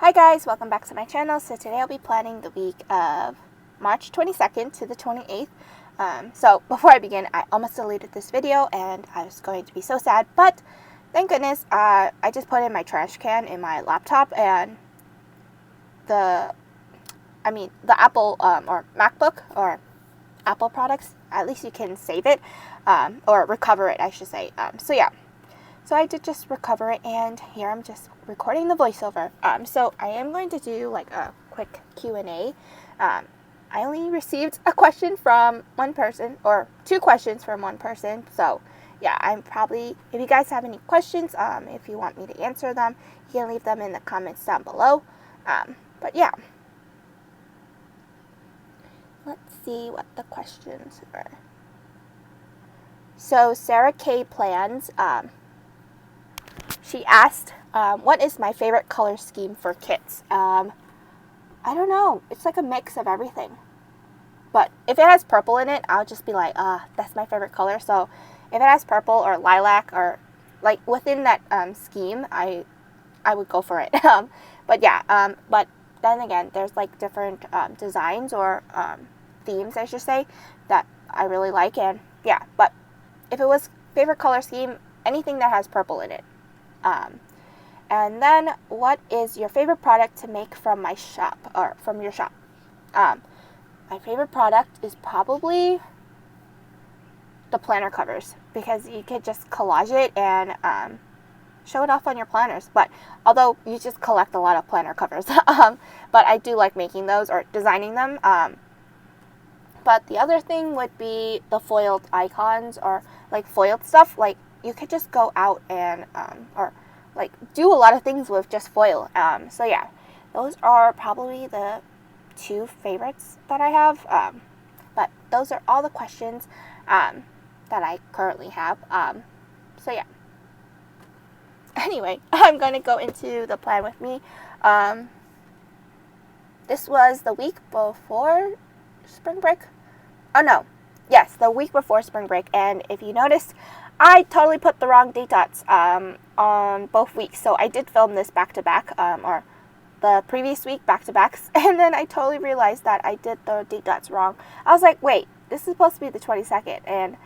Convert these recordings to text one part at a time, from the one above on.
Hi guys, welcome back to my channel. So today I'll be planning the week of March 22nd to the 28th. So before I begin, I almost deleted this video and I was going to be so sad, but thank goodness I just put it in my trash can in my laptop, and the Apple or MacBook or Apple products, at least you can save it or recover it, I should say. So I did just recover it, and here I'm just recording the voiceover. So I am going to do like a quick Q&A. I only received a question from one person, or two questions from one person. So yeah, if you guys have any questions, if you want me to answer them, you can leave them in the comments down below. But yeah, let's see what the questions were. So Sarah K Plans, she asked, what is my favorite color scheme for kits? I don't know. It's like a mix of everything. But if it has purple in it, I'll just be like, that's my favorite color. So if it has purple or lilac or like within that scheme, I would go for it. But yeah, but then again, there's like different designs or themes, I should say, that I really like. And yeah, but if it was favorite color scheme, anything that has purple in it. And then, what is your favorite product to make from my shop, or from your shop? My favorite product is probably the planner covers, because you could just collage it and show it off on your planners. But although you just collect a lot of planner covers, but I do like making those or designing them. But the other thing would be the foiled icons or like foiled stuff. Like you could just go out and or like do a lot of things with just foil. So yeah, those are probably the two favorites that I have. But those are all the questions that I currently have. So yeah. Anyway, I'm going to go into the plan with me. This was the week before spring break. Oh no, yes, the week before spring break. And if you noticed, I totally put the wrong date dots on both weeks. So I did film this back to back, or the previous week back to backs, and then I totally realized that I did the date dots wrong. I was like, wait, this is supposed to be the 22nd, and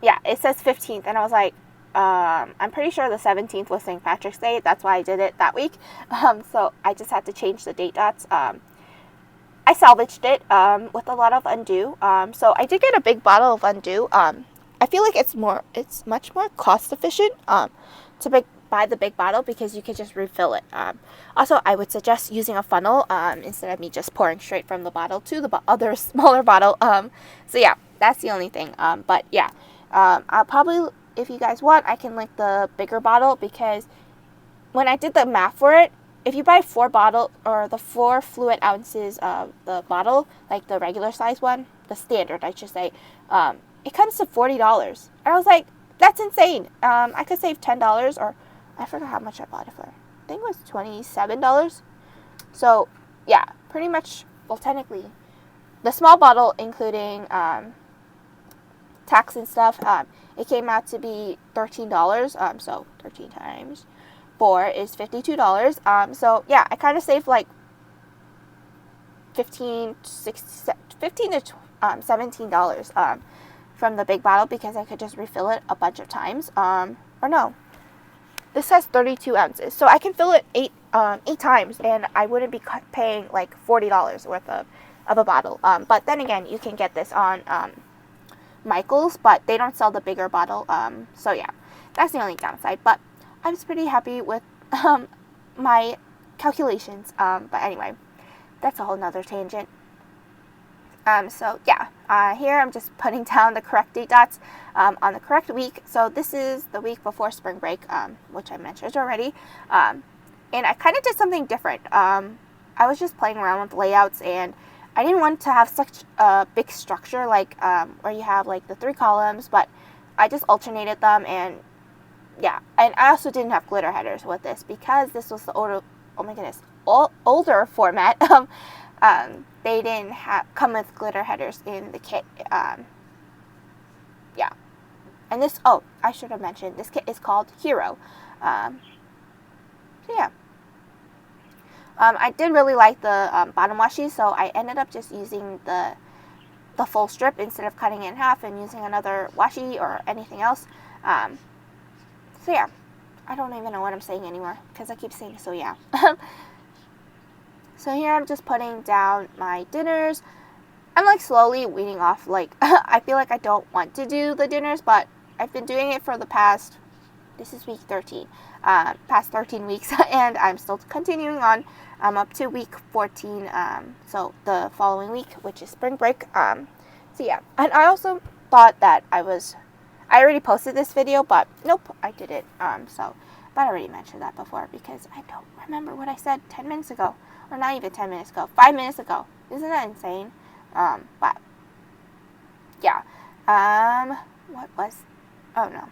yeah, it says 15th, and I was like, I'm pretty sure the 17th was St. Patrick's Day. That's why I did it that week. So I just had to change the date dots. I salvaged it with a lot of undo. So I did get a big bottle of undo. I feel like it's much more cost efficient to buy the big bottle, because you can just refill it. Also, I would suggest using a funnel instead of me just pouring straight from the bottle to the other smaller bottle. So yeah, that's the only thing. But yeah, I'll probably, if you guys want, I can link the bigger bottle, because when I did the math for it, if you buy 4 bottle or the 4 fluid ounces of the bottle, like the regular size one, the standard, I should say, it comes to $40. And I was like, that's insane. I could save $10, or I forgot how much I bought it for. I think it was $27. So yeah, pretty much, well, technically, the small bottle, including tax and stuff, it came out to be $13. So 13 times 4 is $52. So yeah, I kind of saved like $15 to $17 from the big bottle, because I could just refill it a bunch of times. Or no, this has 32 ounces, so I can fill it 8 times, and I wouldn't be paying like $40 worth of a bottle. But then again, you can get this on Michael's, but they don't sell the bigger bottle. So yeah, that's the only downside. But I was pretty happy with my calculations. But anyway, that's a whole nother tangent. So yeah, here I'm just putting down the correct date dots on the correct week. So this is the week before spring break, which I mentioned already. And I kind of did something different. I was just playing around with layouts, and I didn't want to have such a big structure, like where you have like the 3 columns, but I just alternated them. And yeah, and I also didn't have glitter headers with this, because this was the older format. They didn't come with glitter headers in the kit. Yeah, and this, I should have mentioned, this kit is called Hero. So yeah. I did really like the bottom washi, so I ended up just using the full strip instead of cutting it in half and using another washi or anything else. So yeah, I don't even know what I'm saying anymore because I keep saying so yeah. So here I'm just putting down my dinners. I'm like slowly weaning off, like I feel like I don't want to do the dinners, but I've been doing it for the past, this is week 13, past 13 weeks, and I'm still continuing on. I'm up to week 14, so the following week, which is spring break. So yeah, and I also thought that I already posted this video, but nope, I didn't. But I already mentioned that before because I don't remember what I said 10 minutes ago, or not even 10 minutes ago, 5 minutes ago. Isn't that insane? But yeah. What was? Oh no,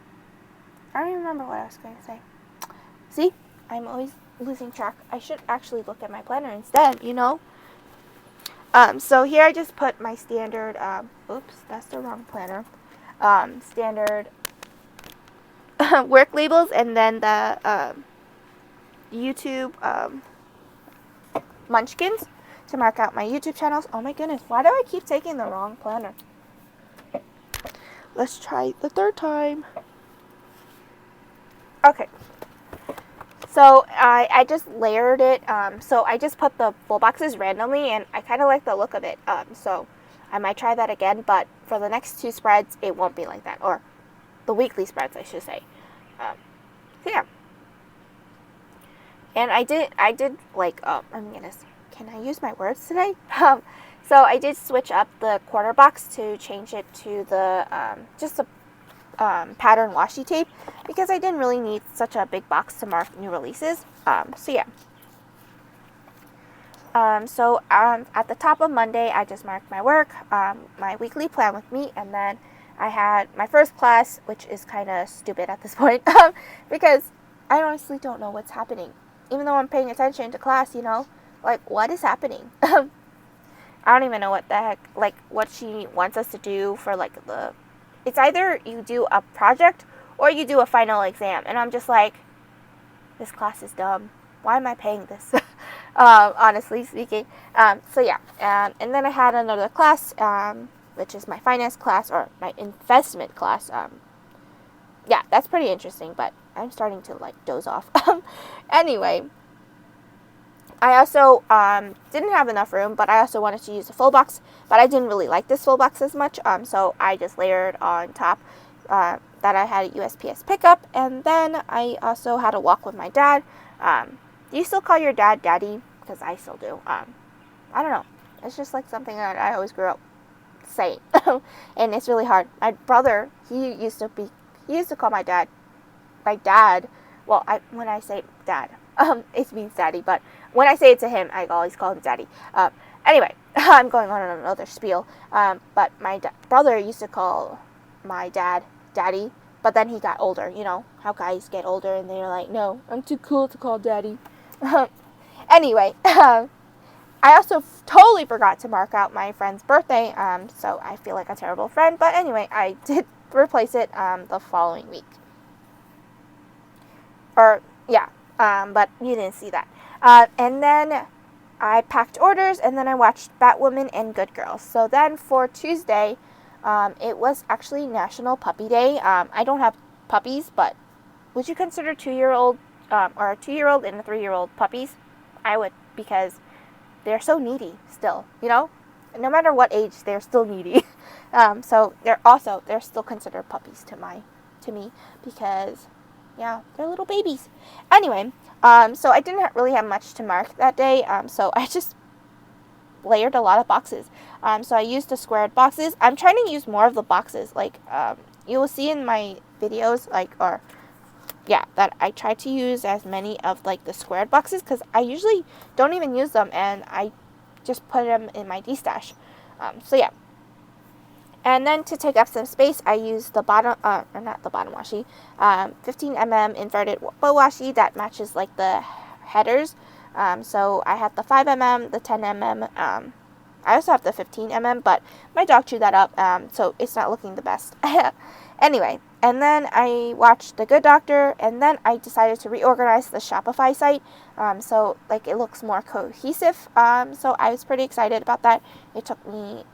I don't even remember what I was going to say. See, I'm always losing track. I should actually look at my planner instead, you know. So here I just put my standard. Oops, that's the wrong planner. Standard work labels, and then the YouTube munchkins to mark out my YouTube channels. Oh my goodness, why do I keep taking the wrong planner? Let's try the third time. Okay. So I just layered it. So I just put the full boxes randomly, and I kind of like the look of it. So I might try that again, but for the next 2 spreads, it won't be like that, or the weekly spreads, I should say. So yeah. And I did like, I'm gonna, can I use my words today? So I did switch up the quarter box to change it to the, just a pattern washi tape, because I didn't really need such a big box to mark new releases. So yeah. So at the top of Monday, I just marked my work, my weekly plan with me, and then I had my first class, which is kind of stupid at this point, because I honestly don't know what's happening. Even though I'm paying attention to class, you know, like, what is happening? I don't even know what the heck, like, what she wants us to do for, like, it's either you do a project or you do a final exam, and I'm just like, this class is dumb. Why am I paying this? Honestly speaking. So yeah, and then I had another class, which is my finance class, or my investment class. Yeah, that's pretty interesting, but I'm starting to like doze off. Anyway, I also didn't have enough room, but I also wanted to use a full box, but I didn't really like this full box as much, so I just layered on top that I had a USPS pickup, and then I also had a walk with my dad. Do you still call your dad daddy? Because I still do. I don't know. It's just like something that I always grew up saying, and it's really hard. My brother, he used to call my dad. Well, when I say dad, it means daddy, but when I say it to him, I always call him daddy. Anyway, I'm going on another spiel. But my brother used to call my dad daddy, but then he got older. You know how guys get older and they're like, no, I'm too cool to call daddy. Anyway, I also totally forgot to mark out my friend's birthday, so I feel like a terrible friend. But anyway, I did replace it the following week. Or, yeah, but you didn't see that. And then I packed orders, and then I watched Batwoman and Good Girls. So then for Tuesday, it was actually National Puppy Day. I don't have puppies, but would you consider 2-year-old or a 2-year-old and a 3-year-old puppies? I would, because they're so needy still, you know? No matter what age, they're still needy. So they're still considered puppies to me, because yeah, they're little babies. Anyway, so I didn't really have much to mark that day, so I just layered a lot of boxes. So I used the squared boxes. I'm trying to use more of the boxes, like, you will see in my videos, that I try to use as many of, like, the squared boxes, because I usually don't even use them, and I just put them in my D-stash. So yeah. And then to take up some space, I used the bottom, or not the bottom washi, 15mm inverted bow washi that matches, like, the headers. So I have the 5mm, the 10mm, I also have the 15mm, but my dog chewed that up, so it's not looking the best. Anyway, and then I watched The Good Doctor, and then I decided to reorganize the Shopify site, so like it looks more cohesive. So I was pretty excited about that. It took me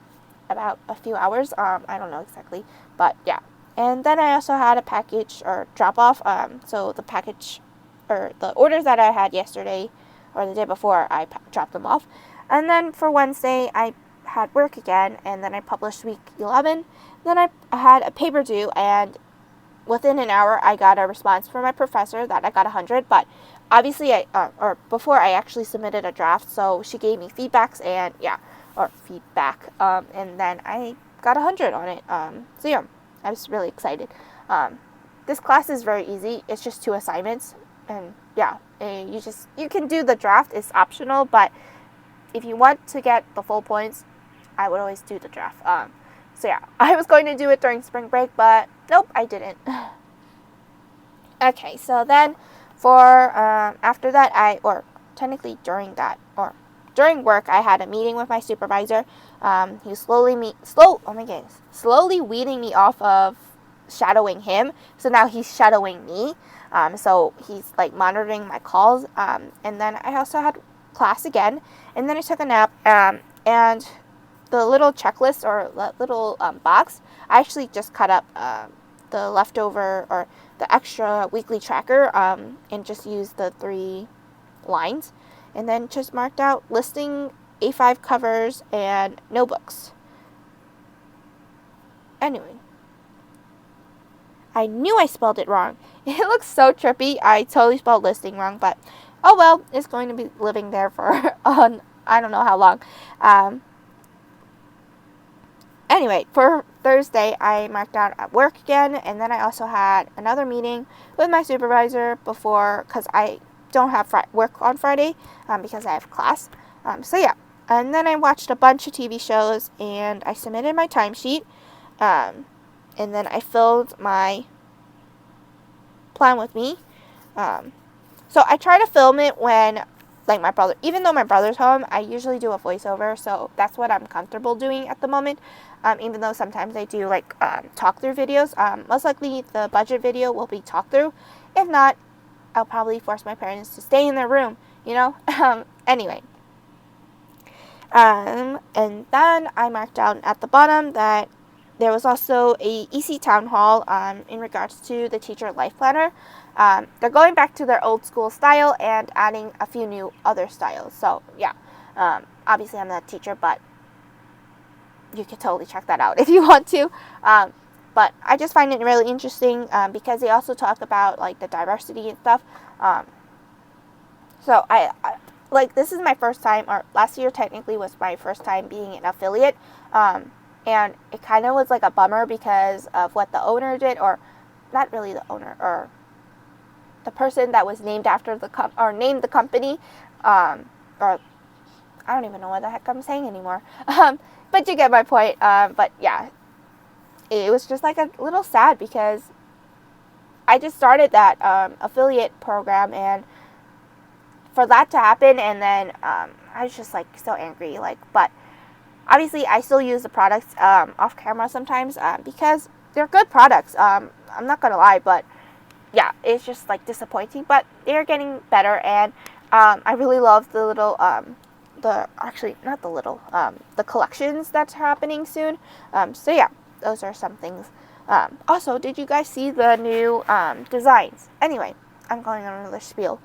about a few hours. I don't know exactly, but yeah. And then I also had a package or drop off. So the package or the orders that I had yesterday or the day before, I dropped them off. And then for Wednesday, I had work again, and then I published week 11. Then I had a paper due, and within an hour, I got a response from my professor that I got 100. But obviously, before I actually submitted a draft, so she gave me feedbacks and feedback, and then I got 100 on it. So yeah, I was really excited. This class is very easy. It's just 2 assignments, and yeah, you can do the draft. It's optional, but if you want to get the full points, I would always do the draft. So yeah, I was going to do it during spring break, but nope, I didn't. Okay, so then for after that, technically during work, I had a meeting with my supervisor. He was slowly weeding me off of shadowing him. So now he's shadowing me. So he's like monitoring my calls. And then I also had class again, and then I took a nap. And the little checklist or little box, I actually just cut up the leftover or the extra weekly tracker and just used the 3 lines, and then just marked out listing, A5 covers, and notebooks. Anyway, I knew I spelled it wrong. It looks so trippy. I totally spelled listing wrong, but oh well, it's going to be living there for I don't know how long. Anyway, for Thursday, I marked out at work again, and then I also had another meeting with my supervisor because I don't have work on Friday because I have class. So yeah, and then I watched a bunch of TV shows, and I submitted my timesheet, and then I filled my plan with me. So I try to film it when, like, my brother, even though my brother's home, I usually do a voiceover, so that's what I'm comfortable doing at the moment. Even though sometimes I do like talk-through videos. Most likely the budget video will be talk-through. If not, I'll probably force my parents to stay in their room, you know? Anyway. And then I marked down at the bottom that there was also a EC Town Hall in regards to the Teacher Life Planner. They're going back to their old school style and adding a few new other styles. So, yeah. Obviously, I'm not a teacher, but you could totally check that out if you want to. But I just find it really interesting because they also talk about like the diversity and stuff. So I like, this is my first time, or last year technically was my first time being an affiliate. And it kind of was like a bummer because of what the owner did, or not really the owner, or the person that was named after named the company, or I don't even know what the heck I'm saying anymore. But you get my point. But yeah, it was just like a little sad because I just started that affiliate program, and for that to happen, and then I was just like so angry. But obviously I still use the products off camera sometimes because they're good products. I'm not gonna lie, but yeah, it's just like disappointing. But they're getting better, and I really love the little the collections that's happening soon. So yeah, those are some things. Also, did you guys see the new designs? Anyway, I'm going on another spiel.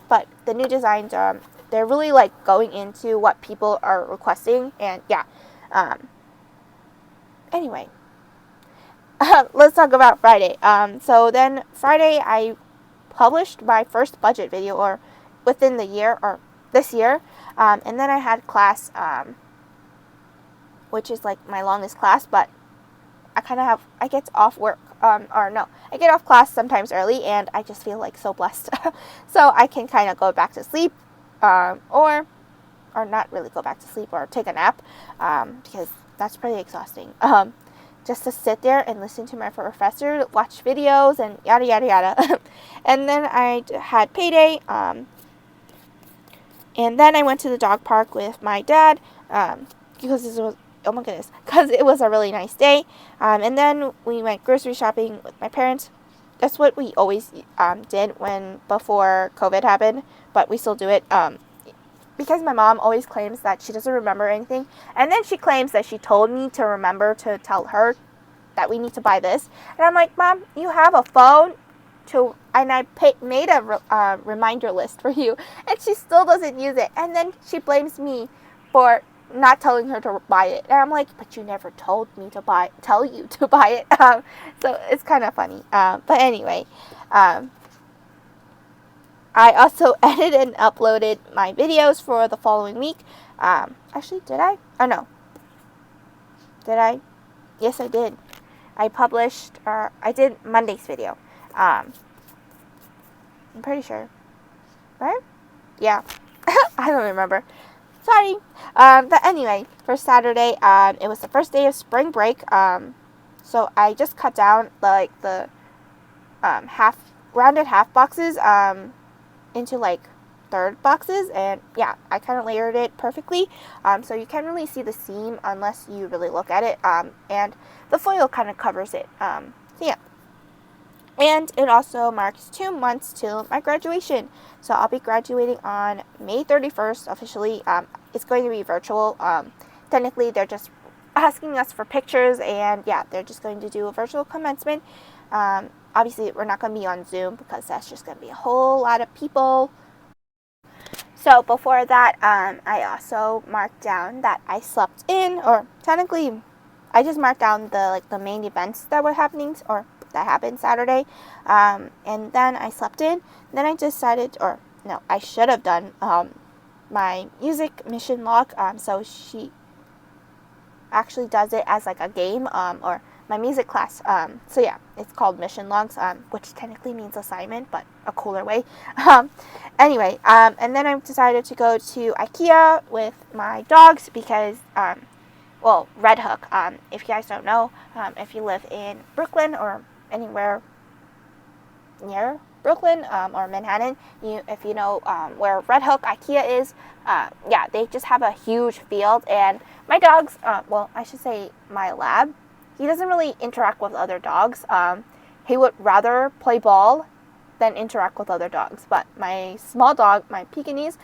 But the new designs, they're really like going into what people are requesting, and yeah. Anyway, let's talk about Friday. So then Friday I published my first budget video, or within the year, or this year. And then I had class, which is like my longest class, but I get off work, I get off class sometimes early, and I just feel like so blessed. So I can kind of go back to sleep, or not really go back to sleep, or take a nap, because that's pretty exhausting. Just to sit there and listen to my professor, watch videos, and yada, yada, yada. And then I had payday, and then I went to the dog park with my dad, because oh my goodness, because it was a really nice day. And then we went grocery shopping with my parents. That's what we always did before COVID happened, but we still do it. Because my mom always claims that she doesn't remember anything, and then she claims that she told me to remember to tell her that we need to buy this, and I'm like, Mom, you have a phone, and I made a reminder list for you, and she still doesn't use it, and then she blames me for not telling her to buy it, and I'm like, but you never told me to tell you to buy it, so it's kind of funny, but anyway, I also edited and uploaded my videos for the following week. Actually, did I? Oh, no. Did I? Yes, I did. I did Monday's video. I'm pretty sure. Right? Yeah. I don't remember. Sorry. But anyway, for Saturday, it was the first day of spring break. So I just cut down the rounded half boxes, into like third boxes, and yeah, I kind of layered it perfectly, so you can't really see the seam unless you really look at it, and the foil kind of covers it, so yeah. And it also marks 2 months till my graduation, so I'll be graduating on May 31st officially. It's going to be virtual. Technically they're just asking us for pictures, and yeah, they're just going to do a virtual commencement. Obviously, we're not going to be on Zoom because that's just going to be a whole lot of people. So before that, I also marked down that I slept in, or technically, I just marked down the main events that were happening, or that happened Saturday. And then I slept in. Then I decided, or no, I should have done my music mission log. So she actually does it as like a game, or my music class. So yeah, it's called mission logs, which technically means assignment, but a cooler way. Anyway, and then I decided to go to IKEA with my dogs because, well, Red Hook, if you guys don't know, if you live in Brooklyn or anywhere near Brooklyn, or Manhattan, if you know where Red Hook IKEA is, yeah, they just have a huge field, and my dogs, well, I should say my lab, he doesn't really interact with other dogs. He would rather play ball than interact with other dogs. But my small dog, my Pekingese,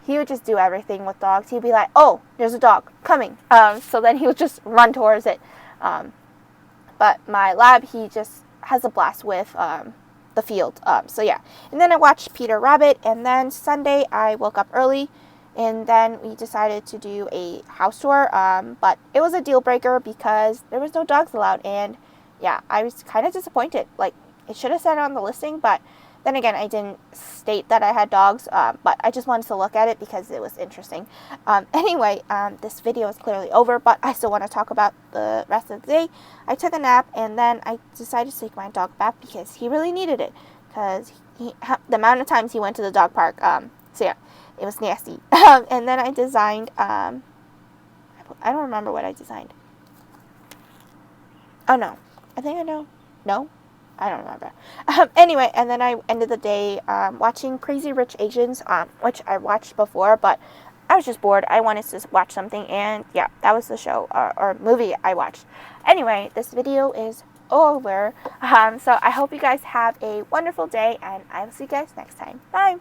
he would just do everything with dogs. He'd be like, oh, there's a dog coming. So then he would just run towards it. But my lab, he just has a blast with the field. So yeah. And then I watched Peter Rabbit. And then Sunday, I woke up early. And then we decided to do a house tour, but it was a deal breaker because there was no dogs allowed, and yeah, I was kind of disappointed. Like, it should have said on the listing, but then again, I didn't state that I had dogs, but I just wanted to look at it because it was interesting. Anyway, this video is clearly over, but I still want to talk about the rest of the day. I took a nap, and then I decided to take my dog back because he really needed it, because the amount of times he went to the dog park, so yeah. It was nasty. And then I designed, I don't remember what I designed. Oh, no. I think I know. No? I don't remember. Anyway, and then I ended the day watching Crazy Rich Asians, which I watched before, but I was just bored. I wanted to watch something, and yeah, that was the show or movie I watched. Anyway, this video is over. So I hope you guys have a wonderful day, and I will see you guys next time. Bye!